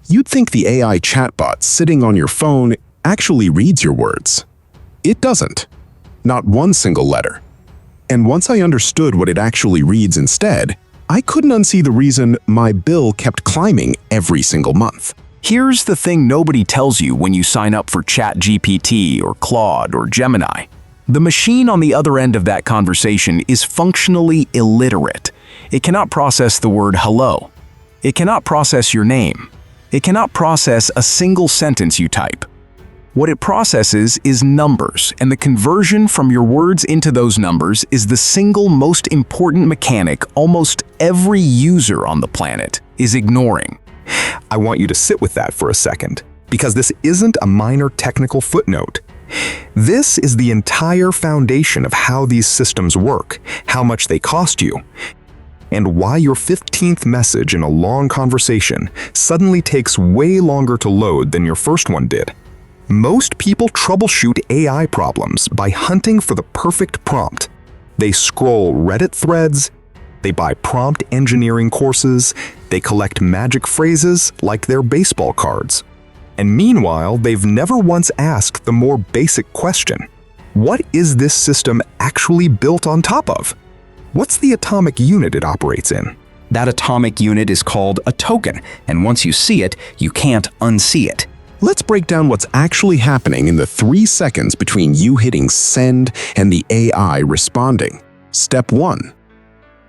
You'd think the AI chatbot sitting on your phone actually reads your words. It doesn't. Not one single letter. And once I understood what it actually reads instead, I couldn't unsee the reason my bill kept climbing every single month. Here's the thing nobody tells you when you sign up for ChatGPT or Claude or Gemini. The machine on the other end of that conversation is functionally illiterate. It cannot process the word hello. It cannot process your name. It cannot process a single sentence you type. What it processes is numbers, and the conversion from your words into those numbers is the single most important mechanic almost every user on the planet is ignoring. I want you to sit with that for a second, because this isn't a minor technical footnote. This is the entire foundation of how these systems work, how much they cost you, and why your 15th message in a long conversation suddenly takes way longer to load than your first one did. Most people troubleshoot AI problems by hunting for the perfect prompt. They scroll Reddit threads, they buy prompt engineering courses, they collect magic phrases like they're baseball cards. And meanwhile, they've never once asked the more basic question: what is this system actually built on top of? What's the atomic unit it operates in? That atomic unit is called a token, and once you see it, you can't unsee it. Let's break down what's actually happening in the 3 seconds between you hitting send and the AI responding. Step 1.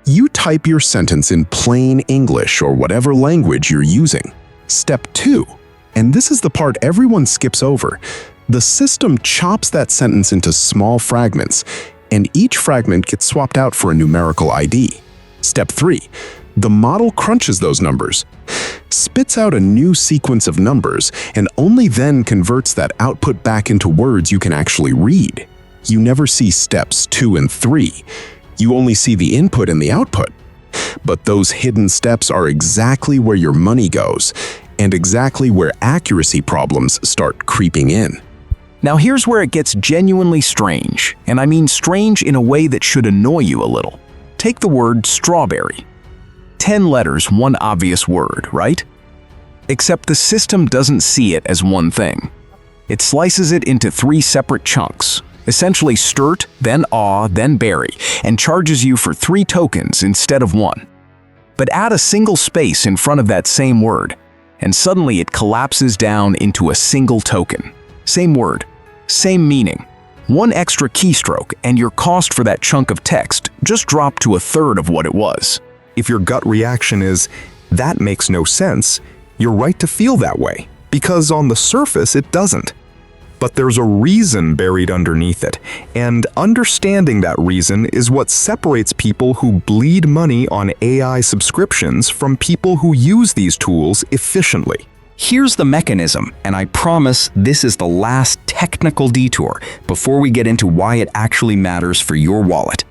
You type your sentence in plain English or whatever language you're using. Step 2. And this is the part everyone skips over. The system chops that sentence into small fragments, and each fragment gets swapped out for a numerical ID. Step 3. The model crunches those numbers, spits out a new sequence of numbers, and only then converts that output back into words you can actually read. You never see steps 2 and 3. You only see the input and the output. But those hidden steps are exactly where your money goes, and exactly where accuracy problems start creeping in. Now here's where it gets genuinely strange, and I mean strange in a way that should annoy you a little. Take the word strawberry. 10 letters, one obvious word, right? Except the system doesn't see it as one thing. It slices it into 3 separate chunks, essentially sturt, then aw, then berry, and charges you for 3 tokens instead of 1. But add a single space in front of that same word, and suddenly it collapses down into a single token. Same word, same meaning. 1 extra keystroke, and your cost for that chunk of text just dropped to 1/3 of what it was. If your gut reaction is, "That makes no sense," you're right to feel that way, because on the surface it doesn't. But there's a reason buried underneath it, and understanding that reason is what separates people who bleed money on AI subscriptions from people who use these tools efficiently. Here's the mechanism, and I promise this is the last technical detour before we get into why it actually matters for your wallet.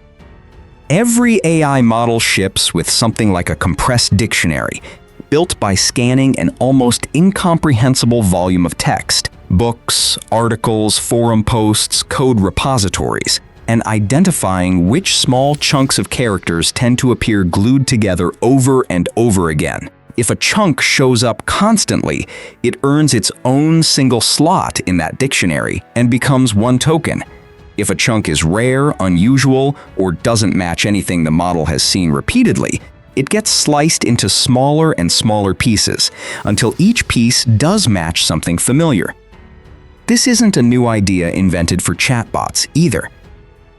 Every AI model ships with something like a compressed dictionary, built by scanning an almost incomprehensible volume of text, books, articles, forum posts, code repositories, and identifying which small chunks of characters tend to appear glued together over and over again. If a chunk shows up constantly, it earns its own single slot in that dictionary and becomes 1 token. If a chunk is rare, unusual, or doesn't match anything the model has seen repeatedly, it gets sliced into smaller and smaller pieces until each piece does match something familiar. This isn't a new idea invented for chatbots either.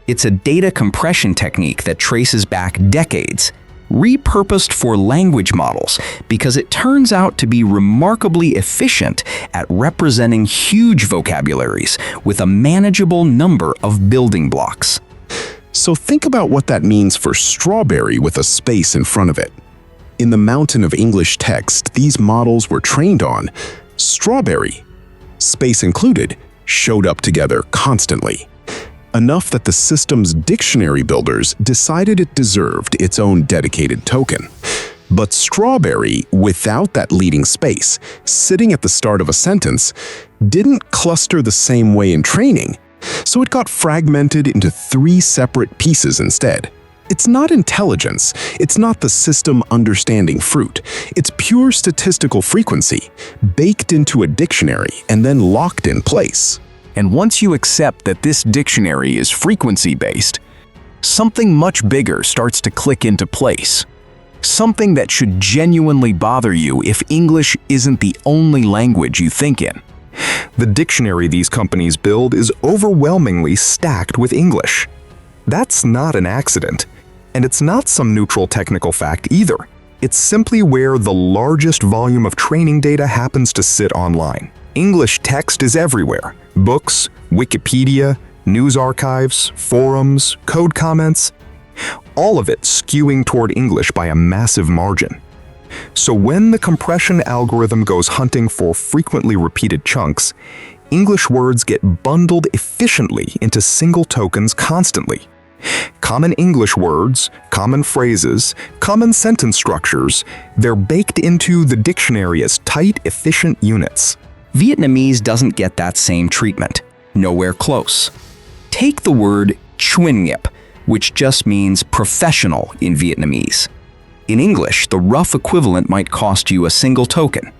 It's a data compression technique that traces back decades, repurposed for language models because it turns out to be remarkably efficient at representing huge vocabularies with a manageable number of building blocks. So think about what that means for strawberry with a space in front of it. In the mountain of English text these models were trained on, strawberry, space included, showed up together constantly. Enough that the system's dictionary builders decided it deserved its own dedicated token. But strawberry, without that leading space, sitting at the start of a sentence, didn't cluster the same way in training, so it got fragmented into 3 separate pieces instead. It's not intelligence. It's not the system understanding fruit. It's pure statistical frequency, baked into a dictionary and then locked in place. And once you accept that this dictionary is frequency-based, something much bigger starts to click into place. Something that should genuinely bother you if English isn't the only language you think in. The dictionary these companies build is overwhelmingly stacked with English. That's not an accident, and it's not some neutral technical fact either. It's simply where the largest volume of training data happens to sit online. English text is everywhere. Books, Wikipedia, news archives, forums, code comments, all of it skewing toward English by a massive margin. So when the compression algorithm goes hunting for frequently repeated chunks, English words get bundled efficiently into single tokens constantly. Common English words, common phrases, common sentence structures, they're baked into the dictionary as tight, efficient units. Vietnamese doesn't get that same treatment. Nowhere close. Take the word chuyên nghiệp, which just means professional in Vietnamese. In English, the rough equivalent might cost you a single token.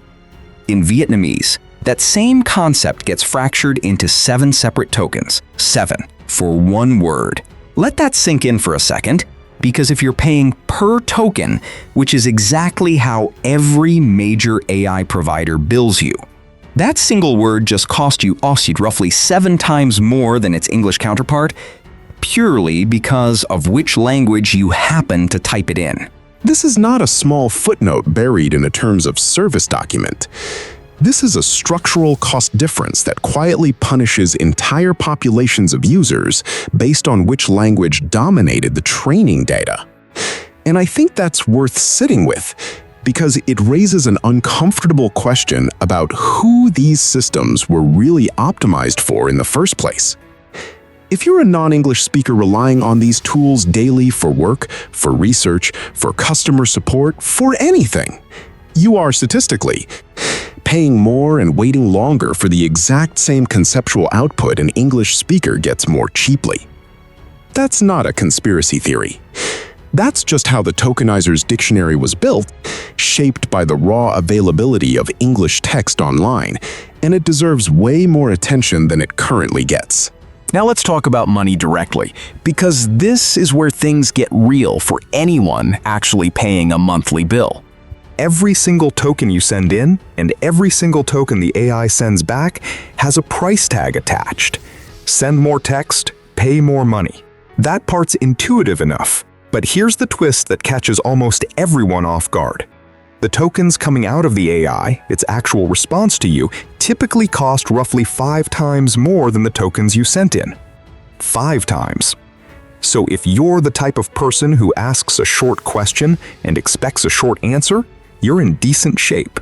In Vietnamese, that same concept gets fractured into 7 separate tokens, 7, for one word. Let that sink in for a second, because if you're paying per token, which is exactly how every major AI provider bills you, that single word just cost you roughly 7 times more than its English counterpart, purely because of which language you happen to type it in. This is not a small footnote buried in a terms of service document. This is a structural cost difference that quietly punishes entire populations of users based on which language dominated the training data. And I think that's worth sitting with, because it raises an uncomfortable question about who these systems were really optimized for in the first place. If you're a non-English speaker relying on these tools daily for work, for research, for customer support, for anything, you are statistically paying more and waiting longer for the exact same conceptual output an English speaker gets more cheaply. That's not a conspiracy theory. That's just how the tokenizer's dictionary was built, shaped by the raw availability of English text online, and it deserves way more attention than it currently gets. Now let's talk about money directly, because this is where things get real for anyone actually paying a monthly bill. Every single token you send in, and every single token the AI sends back, has a price tag attached. Send more text, pay more money. That part's intuitive enough, but here's the twist that catches almost everyone off guard. The tokens coming out of the AI, its actual response to you, typically cost roughly 5 times more than the tokens you sent in. 5 times. So if you're the type of person who asks a short question and expects a short answer, you're in decent shape.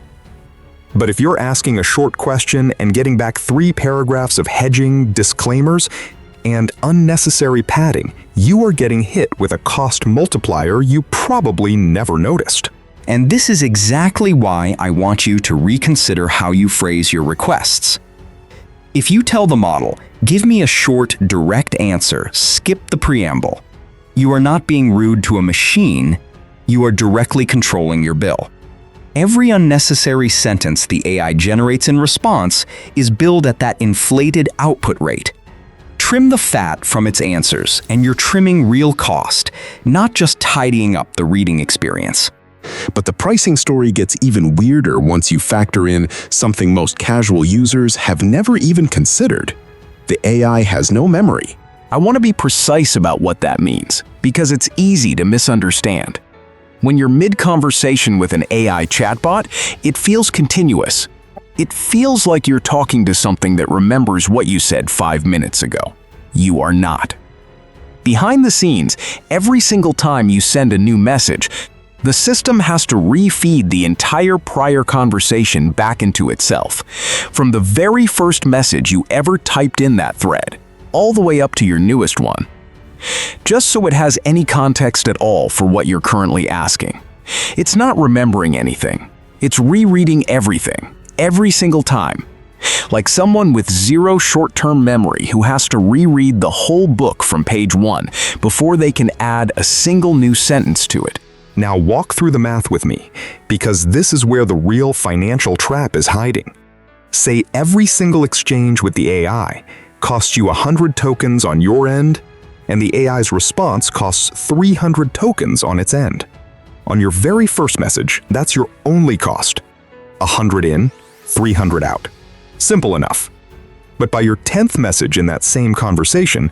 But if you're asking a short question and getting back 3 paragraphs of hedging, disclaimers, and unnecessary padding, you are getting hit with a cost multiplier you probably never noticed. And this is exactly why I want you to reconsider how you phrase your requests. If you tell the model, give me a short, direct answer, skip the preamble, you are not being rude to a machine, you are directly controlling your bill. Every unnecessary sentence the AI generates in response is billed at that inflated output rate. Trim the fat from its answers, and you're trimming real cost, not just tidying up the reading experience. But the pricing story gets even weirder once you factor in something most casual users have never even considered. The AI has no memory. I want to be precise about what that means, because it's easy to misunderstand. When you're mid-conversation with an AI chatbot, it feels continuous. It feels like you're talking to something that remembers what you said 5 minutes ago. You are not. Behind the scenes, every single time you send a new message, the system has to refeed the entire prior conversation back into itself, from the very first message you ever typed in that thread, all the way up to your newest one, just so it has any context at all for what you're currently asking. It's not remembering anything. It's rereading everything, every single time. Like someone with zero short-term memory who has to reread the whole book from page 1 before they can add a single new sentence to it. Now walk through the math with me, because this is where the real financial trap is hiding. Say every single exchange with the AI costs you 100 tokens on your end, and the AI's response costs 300 tokens on its end. On your very first message, that's your only cost. 100 in, 300 out. Simple enough. But by your 10th message in that same conversation,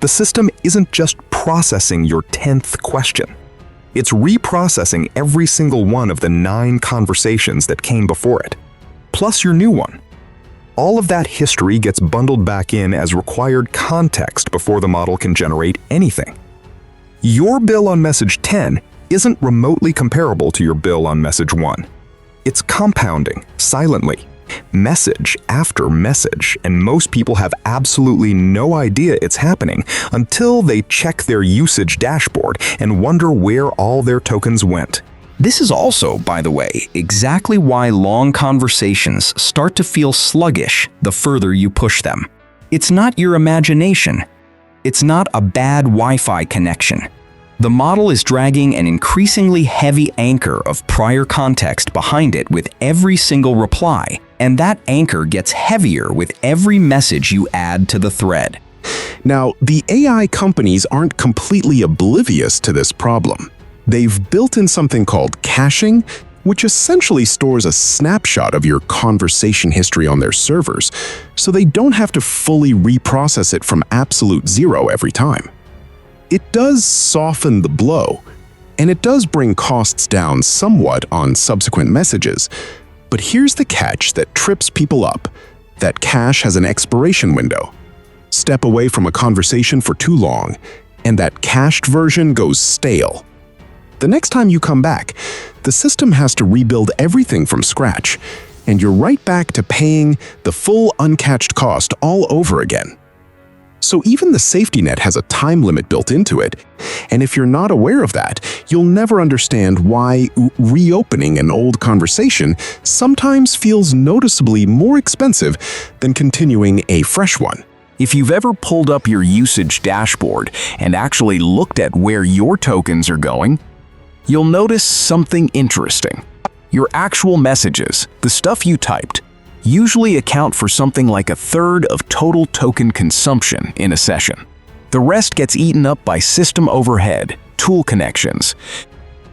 the system isn't just processing your 10th question. It's reprocessing every single one of the 9 conversations that came before it, plus your new one. All of that history gets bundled back in as required context before the model can generate anything. Your bill on message 10 isn't remotely comparable to your bill on message 1. It's compounding, silently, message after message, and most people have absolutely no idea it's happening until they check their usage dashboard and wonder where all their tokens went. This is also, by the way, exactly why long conversations start to feel sluggish the further you push them. It's not your imagination. It's not a bad Wi-Fi connection. The model is dragging an increasingly heavy anchor of prior context behind it with every single reply, and that anchor gets heavier with every message you add to the thread. Now, the AI companies aren't completely oblivious to this problem. They've built in something called caching, which essentially stores a snapshot of your conversation history on their servers, so they don't have to fully reprocess it from absolute zero every time. It does soften the blow, and it does bring costs down somewhat on subsequent messages. But here's the catch that trips people up. That cache has an expiration window. Step away from a conversation for too long, and that cached version goes stale. The next time you come back, the system has to rebuild everything from scratch, and you're right back to paying the full uncatched cost all over again. So even the safety net has a time limit built into it, and if you're not aware of that, you'll never understand why reopening an old conversation sometimes feels noticeably more expensive than continuing a fresh one. If you've ever pulled up your usage dashboard and actually looked at where your tokens are going, you'll notice something interesting. Your actual messages, the stuff you typed, usually account for something like a third of total token consumption in a session. The rest gets eaten up by system overhead, tool connections,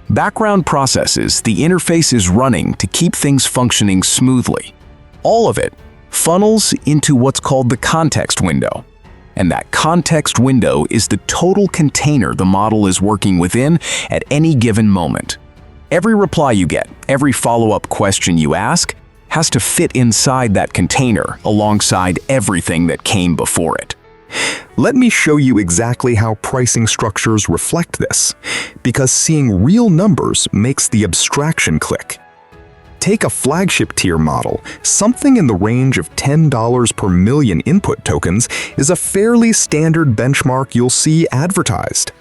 background processes the interface is running to keep things functioning smoothly. All of it funnels into what's called the context window. And that context window is the total container the model is working within at any given moment. Every reply you get, every follow-up question you ask, has to fit inside that container alongside everything that came before it. Let me show you exactly how pricing structures reflect this, because seeing real numbers makes the abstraction click. Take a flagship tier model, something in the range of $10 per million input tokens is a fairly standard benchmark you'll see advertised.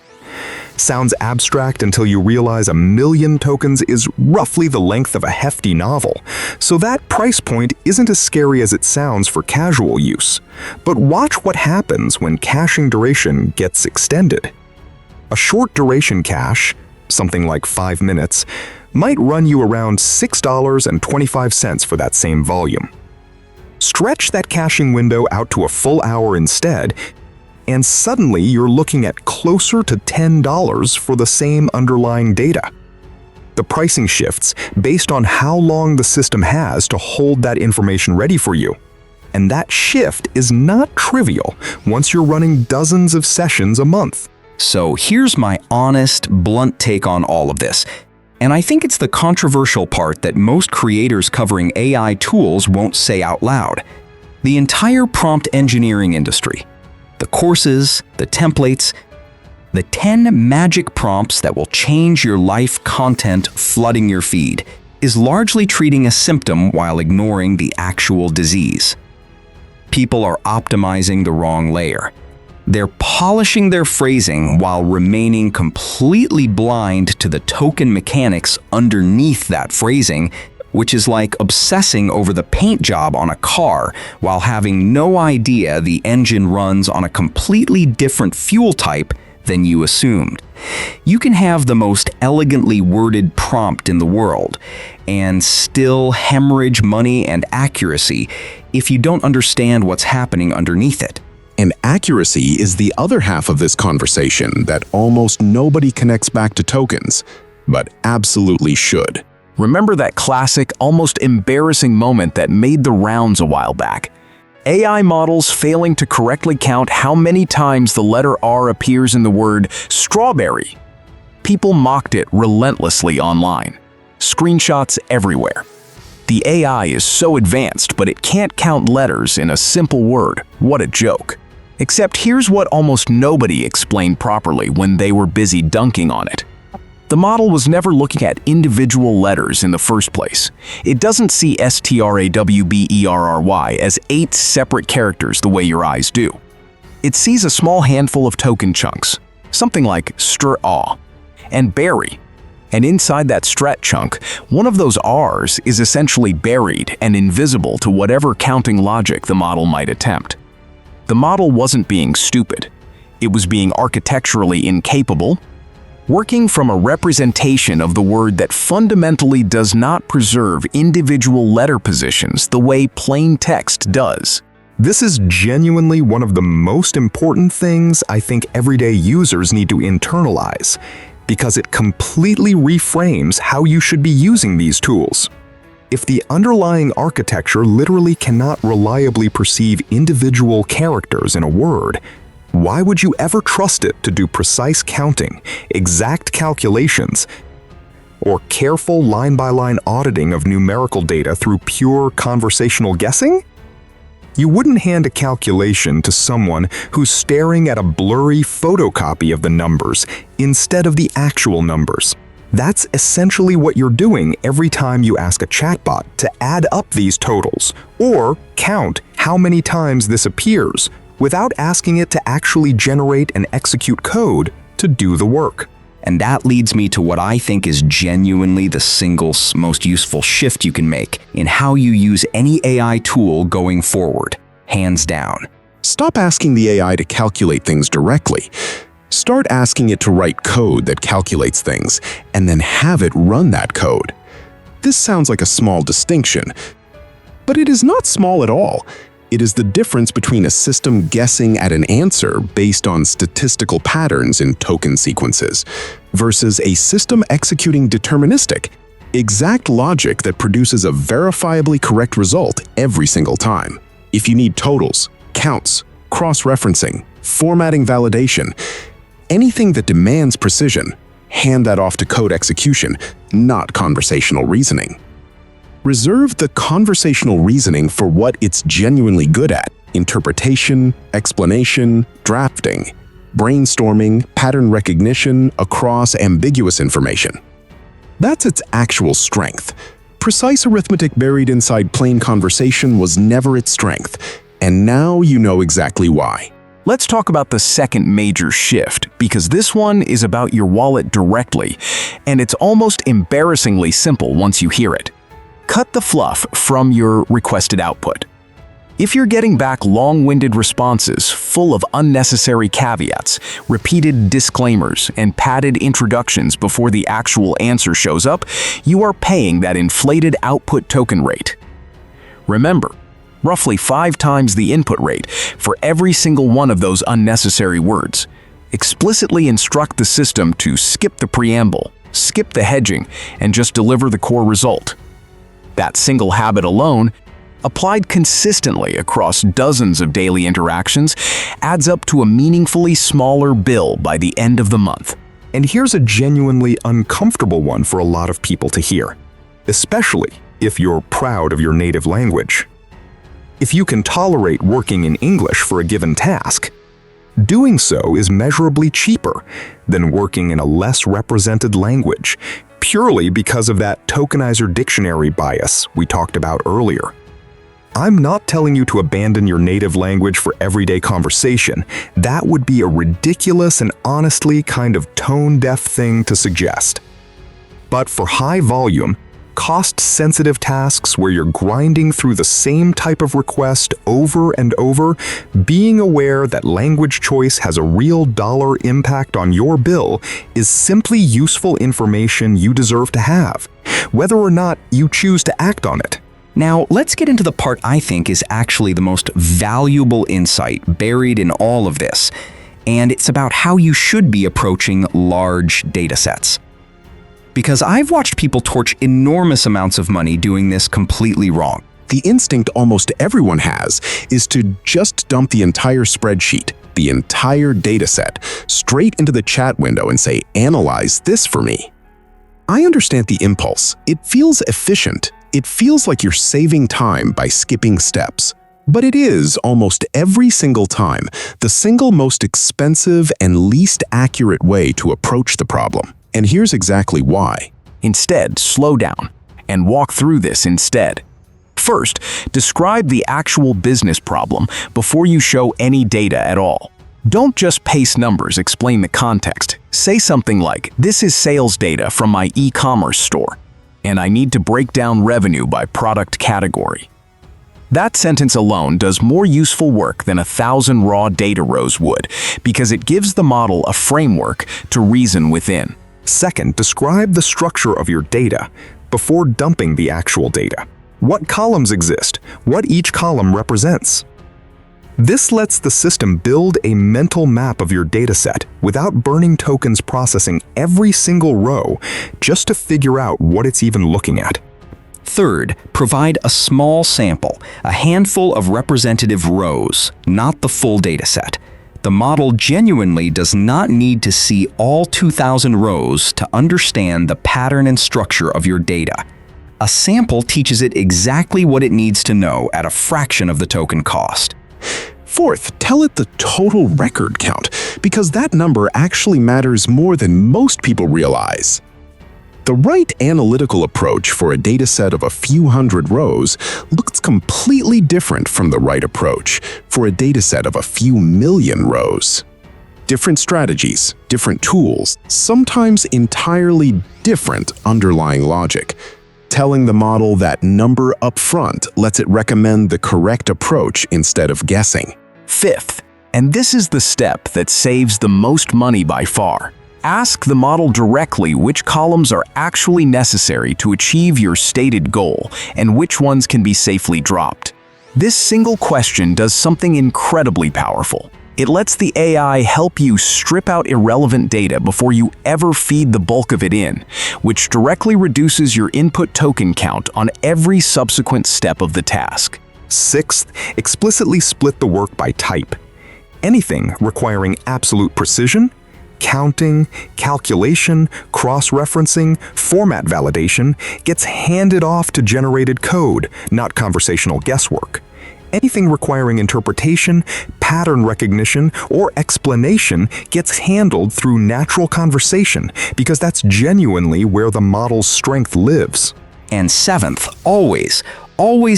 Sounds abstract until you realize 1 million tokens is roughly the length of a hefty novel, so that price point isn't as scary as it sounds for casual use. But watch what happens when caching duration gets extended. A short duration cache, something like 5 minutes, might run you around $6.25 for that same volume. Stretch that caching window out to a full hour instead, and suddenly you're looking at closer to $10 for the same underlying data. The pricing shifts based on how long the system has to hold that information ready for you. And that shift is not trivial once you're running dozens of sessions a month. So here's my honest, blunt take on all of this. And I think it's the controversial part that most creators covering AI tools won't say out loud. The entire prompt engineering industry, the courses, the templates, the 10 magic prompts that will change your life content flooding your feed, is largely treating a symptom while ignoring the actual disease. People are optimizing the wrong layer. They're polishing their phrasing while remaining completely blind to the token mechanics underneath that phrasing, which is like obsessing over the paint job on a car while having no idea the engine runs on a completely different fuel type than you assumed. You can have the most elegantly worded prompt in the world and still hemorrhage money and accuracy if you don't understand what's happening underneath it. And accuracy is the other half of this conversation that almost nobody connects back to tokens, but absolutely should. Remember that classic, almost embarrassing moment that made the rounds a while back? AI models failing to correctly count how many times the letter R appears in the word strawberry. People mocked it relentlessly online. Screenshots everywhere. The AI is so advanced, but it can't count letters in a simple word. What a joke. Except here's what almost nobody explained properly when they were busy dunking on it. The model was never looking at individual letters in the first place. It doesn't see strawberry as 8 separate characters the way your eyes do. It sees a small handful of token chunks, something like str-aw, and berry. And inside that strat chunk, one of those R's is essentially buried and invisible to whatever counting logic the model might attempt. The model wasn't being stupid. It was being architecturally incapable, working from a representation of the word that fundamentally does not preserve individual letter positions the way plain text does. This is genuinely one of the most important things I think everyday users need to internalize, because it completely reframes how you should be using these tools. If the underlying architecture literally cannot reliably perceive individual characters in a word, why would you ever trust it to do precise counting, exact calculations, or careful line-by-line auditing of numerical data through pure conversational guessing? You wouldn't hand a calculation to someone who's staring at a blurry photocopy of the numbers instead of the actual numbers. That's essentially what you're doing every time you ask a chatbot to add up these totals or count how many times this appears without asking it to actually generate and execute code to do the work. And that leads me to what I think is genuinely the single most useful shift you can make in how you use any AI tool going forward, hands down. Stop asking the AI to calculate things directly. Start asking it to write code that calculates things, and then have it run that code. This sounds like a small distinction, but it is not small at all. It is the difference between a system guessing at an answer based on statistical patterns in token sequences versus a system executing deterministic, exact logic that produces a verifiably correct result every single time. If you need totals, counts, cross-referencing, formatting validation, anything that demands precision, hand that off to code execution, not conversational reasoning. Reserve the conversational reasoning for what it's genuinely good at: interpretation, explanation, drafting, brainstorming, pattern recognition across ambiguous information. That's its actual strength. Precise arithmetic buried inside plain conversation was never its strength, and now you know exactly why. Let's talk about the second major shift, because this one is about your wallet directly, and it's almost embarrassingly simple once you hear it. Cut the fluff from your requested output. If you're getting back long-winded responses full of unnecessary caveats, repeated disclaimers, and padded introductions before the actual answer shows up, you are paying that inflated output token rate. Remember, roughly 5 times the input rate for every single one of those unnecessary words. Explicitly instruct the system to skip the preamble, skip the hedging, and just deliver the core result. That single habit alone, applied consistently across dozens of daily interactions, adds up to a meaningfully smaller bill by the end of the month. And here's a genuinely uncomfortable one for a lot of people to hear, especially if you're proud of your native language. If you can tolerate working in English for a given task, doing so is measurably cheaper than working in a less represented language, purely because of that tokenizer dictionary bias we talked about earlier. I'm not telling you to abandon your native language for everyday conversation. That would be a ridiculous and honestly kind of tone-deaf thing to suggest. But for high volume, Cost-sensitive tasks where you're grinding through the same type of request over and over, being aware that language choice has a real dollar impact on your bill is simply useful information you deserve to have, whether or not you choose to act on it. Now, let's get into the part I think is actually the most valuable insight buried in all of this, and it's about how you should be approaching large data sets. Because I've watched people torch enormous amounts of money doing this completely wrong. The instinct almost everyone has is to just dump the entire spreadsheet, the entire dataset, straight into the chat window and say, "Analyze this for me." I understand the impulse. It feels efficient. It feels like you're saving time by skipping steps. But it is, almost every single time, the single most expensive and least accurate way to approach the problem. And here's exactly why. Instead, slow down and walk through this instead. First, describe the actual business problem before you show any data at all. Don't just paste numbers, explain the context. Say something like, "This is sales data from my e-commerce store, and I need to break down revenue by product category." That sentence alone does more useful work than 1,000 raw data rows would, because it gives the model a framework to reason within. Second, describe the structure of your data before dumping the actual data. What columns exist? What each column represents? This lets the system build a mental map of your dataset without burning tokens processing every single row just to figure out what it's even looking at. Third, provide a small sample, a handful of representative rows, not the full dataset. The model genuinely does not need to see all 2,000 rows to understand the pattern and structure of your data. A sample teaches it exactly what it needs to know at a fraction of the token cost. Fourth, tell it the total record count, because that number actually matters more than most people realize. The right analytical approach for a dataset of a few hundred rows looks completely different from the right approach for a dataset of a few million rows. Different strategies, different tools, sometimes entirely different underlying logic. Telling the model that number up front lets it recommend the correct approach instead of guessing. Fifth, and this is the step that saves the most money by far, ask the model directly which columns are actually necessary to achieve your stated goal and which ones can be safely dropped. This single question does something incredibly powerful. It lets the AI help you strip out irrelevant data before you ever feed the bulk of it in, which directly reduces your input token count on every subsequent step of the task. Sixth, explicitly split the work by type. Anything requiring absolute precision, counting, calculation, cross-referencing, format validation gets handed off to generated code, not conversational guesswork. Anything requiring interpretation, pattern recognition, or explanation gets handled through natural conversation because that's genuinely where the model's strength lives. And seventh, always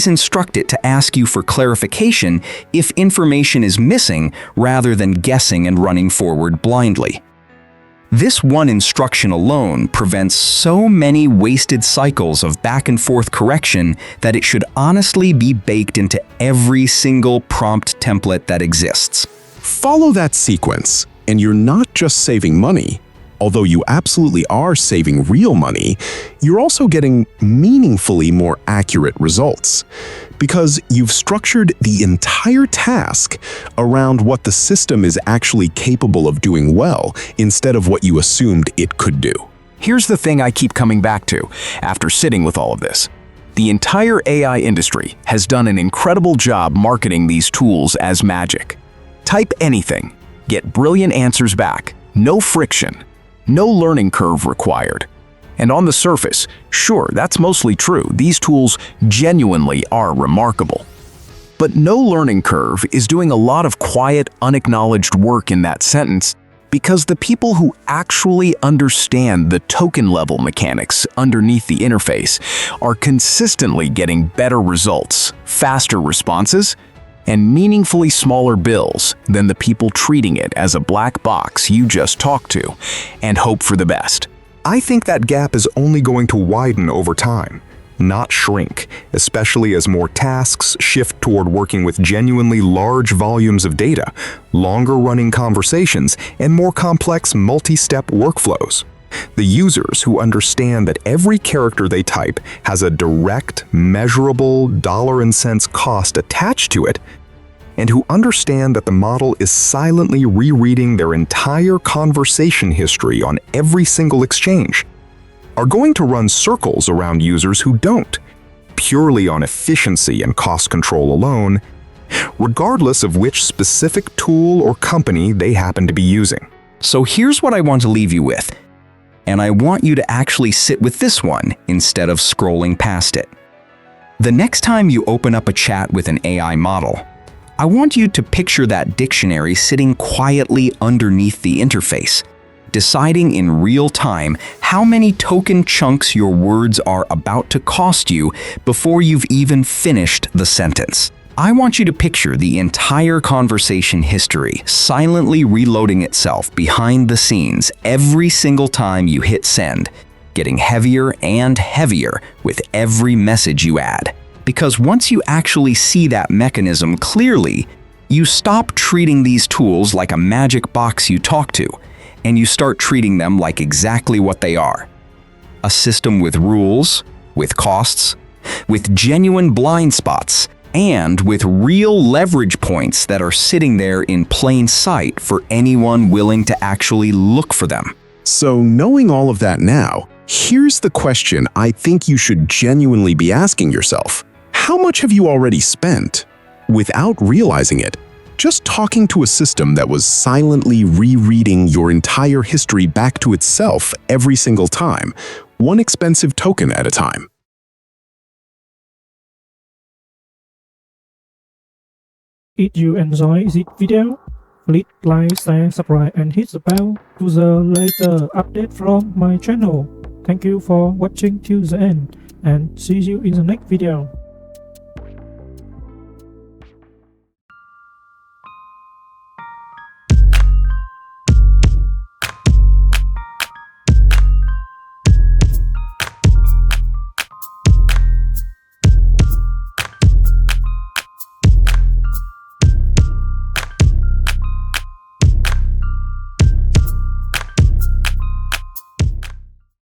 instruct it to ask you for clarification if information is missing rather than guessing and running forward blindly. This one instruction alone prevents so many wasted cycles of back and forth correction that it should honestly be baked into every single prompt template that exists. Follow that sequence, and you're not just saving money. Although you absolutely are saving real money, you're also getting meaningfully more accurate results. Because you've structured the entire task around what the system is actually capable of doing well, instead of what you assumed it could do. Here's the thing I keep coming back to after sitting with all of this. The entire AI industry has done an incredible job marketing these tools as magic. Type anything, get brilliant answers back, no friction, no learning curve required. And on the surface, sure, that's mostly true. These tools genuinely are remarkable. But no learning curve is doing a lot of quiet, unacknowledged work in that sentence because the people who actually understand the token-level mechanics underneath the interface are consistently getting better results, faster responses, and meaningfully smaller bills than the people treating it as a black box you just talked to and hope for the best. I think that gap is only going to widen over time, not shrink, especially as more tasks shift toward working with genuinely large volumes of data, longer-running conversations, and more complex multi-step workflows. The users who understand that every character they type has a direct, measurable dollar and cents cost attached to it, and who understand that the model is silently rereading their entire conversation history on every single exchange, are going to run circles around users who don't, purely on efficiency and cost control alone, regardless of which specific tool or company they happen to be using. So here's what I want to leave you with, and I want you to actually sit with this one instead of scrolling past it. The next time you open up a chat with an AI model, I want you to picture that dictionary sitting quietly underneath the interface, deciding in real time how many token chunks your words are about to cost you before you've even finished the sentence. I want you to picture the entire conversation history silently reloading itself behind the scenes every single time you hit send, getting heavier and heavier with every message you add. Because once you actually see that mechanism clearly, you stop treating these tools like a magic box you talk to, and you start treating them like exactly what they are. A system with rules, with costs, with genuine blind spots, and with real leverage points that are sitting there in plain sight for anyone willing to actually look for them. So knowing all of that now, here's the question I think you should genuinely be asking yourself. How much have you already spent, without realizing it, just talking to a system that was silently rereading your entire history back to itself every single time, one expensive token at a time? If you enjoy this video, please like, share, subscribe and hit the bell to the latest update from my channel. Thank you for watching till the end and see you in the next video.